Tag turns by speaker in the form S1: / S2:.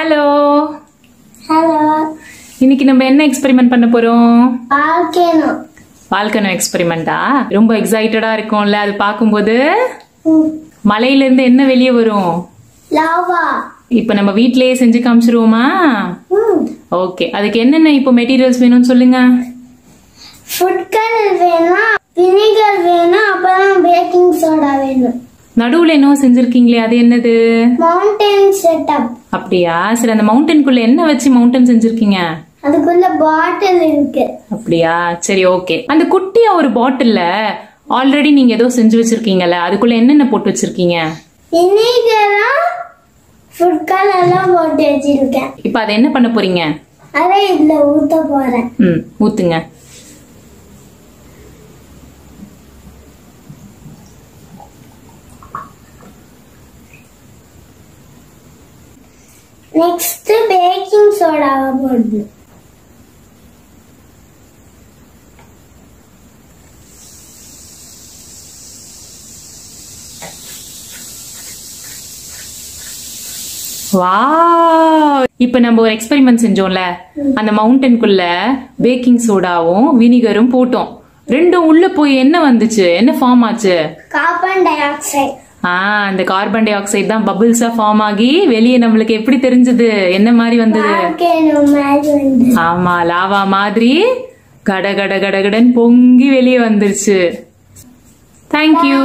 S1: Hello
S2: hello.
S1: இன்னைக்கு நம்ம என்ன எக்ஸ்பெரிமெண்ட் பண்ண போறோம்?
S2: வால்கேனோ.
S1: வால்கனோ எக்ஸ்பெரிமெண்டா? ரொம்ப எக்ஸைட்டடா இருக்கும்ல அது பாக்கும்போது. மலையில இருந்து என்ன வெளியே வரும்?
S2: லாவா.
S1: இப்ப நம்ம வீட்லயே செஞ்சு காமிச்சிருவோமா? ஓகே. அதுக்கு என்னென்ன இப்போ மெட்டீரியல்ஸ் வேணும்னு சொல்லுங்க.
S2: ஃபுட் கலர் வேணும், வினிகர் வேணும், அப்புறம் பேக்கிங் சோடா வேணும்.
S1: நடுவுல என்ன செஞ்சிருக்கீங்களே அது என்னது?
S2: Mountain setup.
S1: அப்படியா? சரி, அந்த மவுண்டனுக்குள்ள என்ன வச்சு மவுண்டன் செஞ்சிருக்கீங்க?
S2: அதுக்குள்ள பாட்டில் இருக்கு.
S1: அப்படியா? சரி, ஓகே. அந்த குட்டியா ஒரு பாட்டில்ல ஆல்ரெடி நீங்க ஏதோ செஞ்சு வச்சிருக்கீங்கல்ல, அதுக்குள்ள என்னென்ன போட்டு வச்சிருக்கீங்க?
S2: வினிகரா ஃபுட் கலர்லாம் போட்டு வச்சிருக்கேன்.
S1: இப்போ அதை என்ன பண்ண போறீங்க?
S2: அதை இதுல ஊத்த போறேன்.
S1: ஊத்துங்க.
S2: நெக்ஸ்ட் பேக்கிங் சோடாவை போடணும்.
S1: வாவ்! இப்ப நம்ம ஒரு எக்ஸ்பெரிமெண்ட் செஞ்சோம்ல, அந்த மவுண்டனுக்குள்ள பேக்கிங் சோடாவும் வினிகரும் போட்டோம். ரெண்டும் உள்ள போய் என்ன வந்துச்சு? என்ன ஃபார்ம் ஆச்சு?
S2: Carbon di oxide.
S1: அந்த கார்பன் டை ஆக்சைடு தான் பபிள்ஸா ஃபார்ம் ஆகி வெளியே நம்மளுக்கு எப்படி தெரிஞ்சது? என்ன மாதிரி வந்தது? ஆமா, லாவா மாதிரி கட கட கடகடன் பொங்கி வெளியே வந்துருச்சு. தேங்க்யூ.